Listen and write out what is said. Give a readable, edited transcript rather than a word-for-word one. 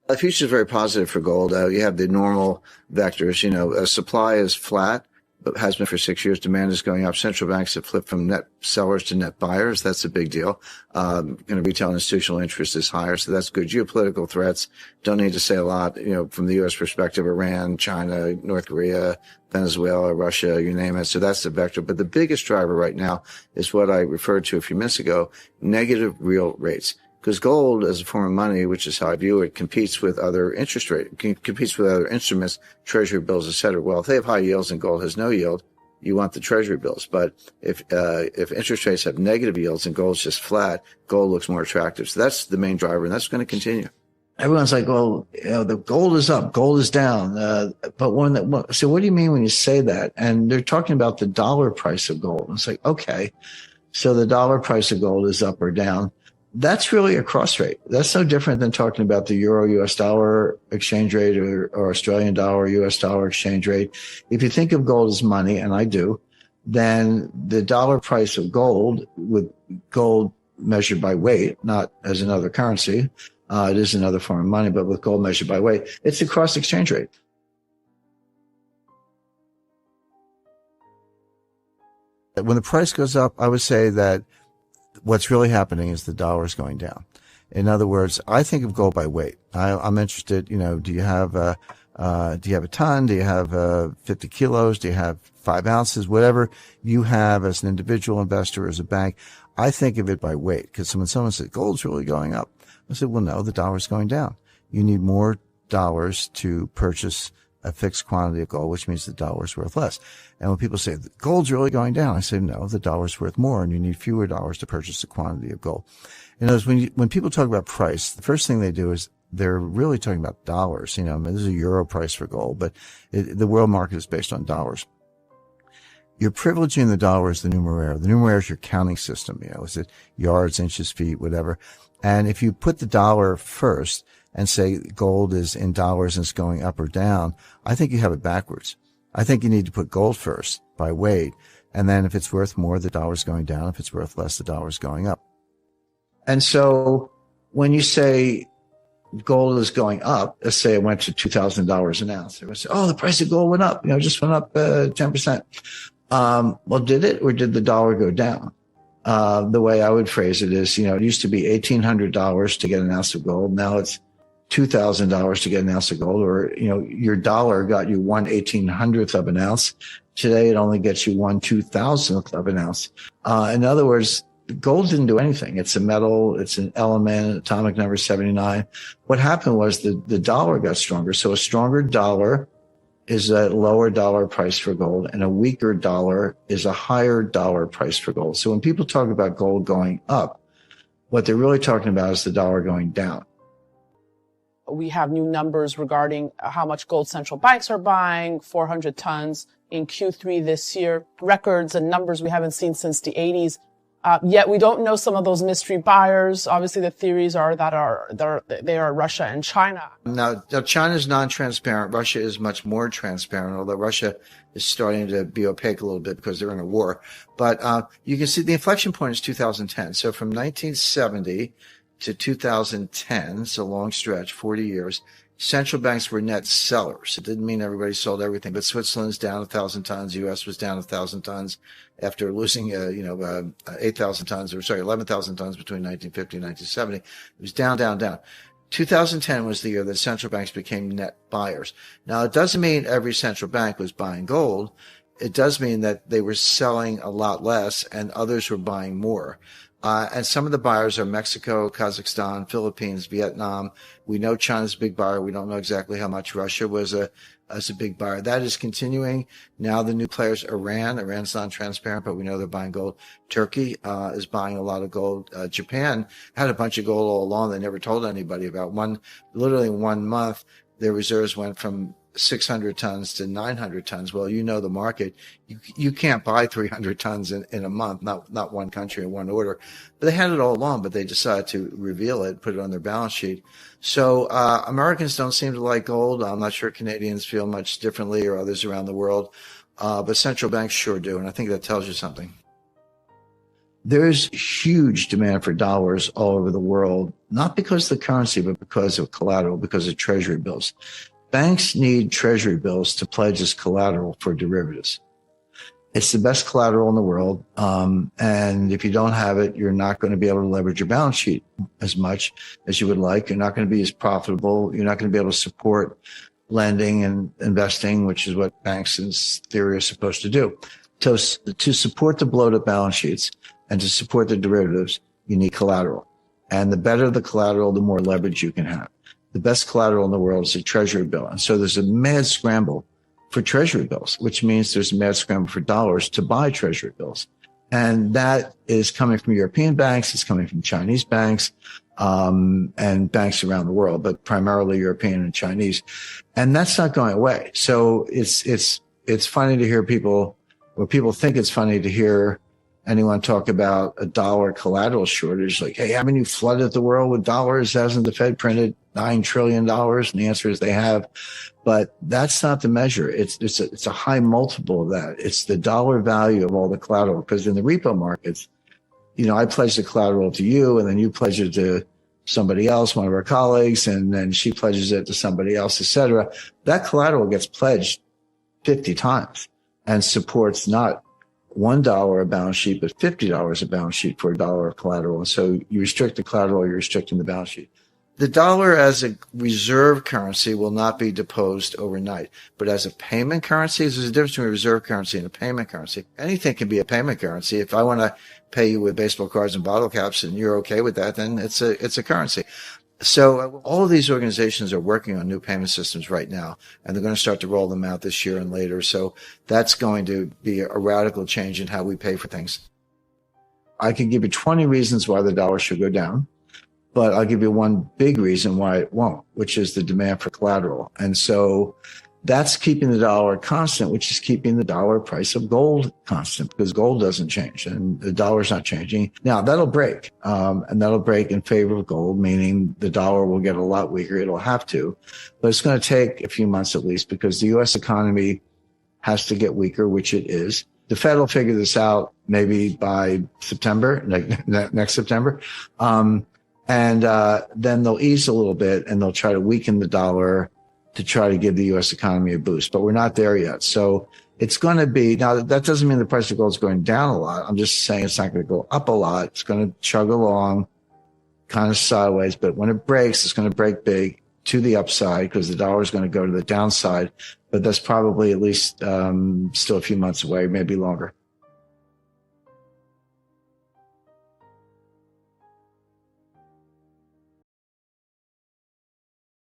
The future is very positive for gold. You have the normal vectors. Supply is flat, but has been for 6 years. Demand is going up. Central banks have flipped from net sellers to net buyers. That's a big deal. Retail and institutional interest is higher, so that's good. Geopolitical threats, don't need to say a lot. From the U.S. perspective, Iran, China, North Korea, Venezuela, Russia, you name it. So that's the vector. But the biggest driver right now is what I referred to a few minutes ago: negative real rates. Because gold, as a form of money, which is how I view it, competes with other competes with other instruments, treasury bills, et cetera. Well, if they have high yields and gold has no yield, you want the treasury bills. But if interest rates have negative yields and gold's just flat, gold looks more attractive. So that's the main driver, and that's going to continue. Everyone's like, well, the gold is up, gold is down. So what do you mean when you say that? And they're talking about the dollar price of gold. And it's like, okay, so the dollar price of gold is up or down. That's really a cross rate. That's no different than talking about the euro-US dollar exchange rate or Australian dollar-US dollar exchange rate. If you think of gold as money, and I do, then the dollar price of gold, with gold measured by weight, not as another currency, it is another form of money, but with gold measured by weight, it's a cross exchange rate. When the price goes up, I would say that what's really happening is the dollar is going down. In other words, I think of gold by weight. I'm interested, do you have a ton? Do you have 50 kilos? Do you have 5 ounces? Whatever you have as an individual investor, as a bank, I think of it by weight. Because when someone says gold's really going up, I said, well, no, the dollar's going down. You need more dollars to purchase a fixed quantity of gold, which means the dollar's worth less. And when people say gold's really going down, I say, no, the dollar's worth more, and you need fewer dollars to purchase a quantity of gold. In other words, when people talk about price, the first thing they do is they're really talking about dollars. This is a euro price for gold, but the world market is based on dollars. You're privileging the dollar as the numeraire. The numeraire is your counting system. Is it yards, inches, feet, whatever? And if you put the dollar first and say gold is in dollars and it's going up or down, I think you have it backwards. I think you need to put gold first by weight. And then if it's worth more, the dollar's going down. If it's worth less, the dollar's going up. And so when you say gold is going up, let's say it went to $2,000 an ounce, everyone say, oh, the price of gold went up, just went up 10%. Well, did it, or did the dollar go down? The way I would phrase it is, it used to be $1,800 to get an ounce of gold. Now it's $2,000 to get an ounce of gold, or, your dollar got you 1/1800th of an ounce. Today, it only gets you 1/2000th of an ounce. In other words, gold didn't do anything. It's a metal. It's an element, atomic number 79. What happened was the dollar got stronger. So a stronger dollar is a lower dollar price for gold, and a weaker dollar is a higher dollar price for gold. So when people talk about gold going up, what they're really talking about is the dollar going down. We have new numbers regarding how much gold central banks are buying, 400 tons in Q3 this year, records and numbers we haven't seen since the 80s. Yet we don't know some of those mystery buyers. Obviously, the theories are that they are Russia and China. Now China's non-transparent. Russia is much more transparent, although Russia is starting to be opaque a little bit because they're in a war. But you can see the inflection point is 2010. So from 1970 to 2010, it's a long stretch, 40 years, central banks were net sellers. It didn't mean everybody sold everything, but Switzerland's down 1,000 tons. U.S. was down 1,000 tons after losing, 8,000 tons, 11,000 tons between 1950 and 1970. It was down. 2010 was the year that central banks became net buyers. Now, it doesn't mean every central bank was buying gold. It does mean that they were selling a lot less and others were buying more. And some of the buyers are Mexico, Kazakhstan, Philippines, Vietnam. We know China's a big buyer. We don't know exactly how much. Russia was a big buyer. That is continuing. Now the new players, Iran's non-transparent, but we know they're buying gold. Turkey is buying a lot of gold. Japan had a bunch of gold all along. They never told anybody about. Literally in 1 month, their reserves went from 600 tons to 900 tons. Well, the market. You can't buy 300 tons in a month, not one country in one order. But they had it all along, but they decided to reveal it, put it on their balance sheet. So Americans don't seem to like gold. I'm not sure Canadians feel much differently, or others around the world. But central banks sure do, and I think that tells you something. There's huge demand for dollars all over the world, not because of the currency, but because of collateral, because of treasury bills. Banks need treasury bills to pledge as collateral for derivatives. It's the best collateral in the world. And if you don't have it, you're not going to be able to leverage your balance sheet as much as you would like. You're not going to be as profitable. You're not going to be able to support lending and investing, which is what banks in theory are supposed to do. To support the bloated balance sheets and to support the derivatives, you need collateral. And the better the collateral, the more leverage you can have. The best collateral in the world is a treasury bill. And so there's a mad scramble for treasury bills, which means there's a mad scramble for dollars to buy treasury bills. And that is coming from European banks. It's coming from Chinese banks, and banks around the world, but primarily European and Chinese. And that's not going away. So it's funny to hear people think it's funny to hear anyone talk about a dollar collateral shortage. Like, hey, haven't you flooded the world with dollars? Hasn't the Fed printed $9 trillion? And the answer is they have. But that's not the measure. It's a high multiple of that. It's the dollar value of all the collateral. Because in the repo markets, I pledge the collateral to you, and then you pledge it to somebody else, one of our colleagues, and then she pledges it to somebody else, et cetera. That collateral gets pledged 50 times and supports not $1 a balance sheet, but $50 a balance sheet for $1 of collateral. And so you restrict the collateral, you're restricting the balance sheet. The dollar as a reserve currency will not be deposed overnight, but as a payment currency, there's a difference between a reserve currency and a payment currency. Anything can be a payment currency. If I want to pay you with baseball cards and bottle caps and you're okay with that, then it's a currency. So all of these organizations are working on new payment systems right now, and they're going to start to roll them out this year and later. So that's going to be a radical change in how we pay for things. I can give you 20 reasons why the dollar should go down, but I'll give you one big reason why it won't, which is the demand for collateral. And so that's keeping the dollar constant, which is keeping the dollar price of gold constant, because gold doesn't change and the dollar's not changing. Now that'll break, and that'll break in favor of gold, meaning the dollar will get a lot weaker. It'll have to, but it's going to take a few months at least, because the U.S. economy has to get weaker, which it is. The Fed will figure this out maybe by September, next September. And then they'll ease a little bit and they'll try to weaken the dollar to try to give the U.S. economy a boost. But we're not there yet. So it's going to be, now that doesn't mean the price of gold is going down a lot. I'm just saying it's not going to go up a lot. It's going to chug along kind of sideways. But when it breaks, it's going to break big to the upside, because the dollar is going to go to the downside. But that's probably at least still a few months away, maybe longer.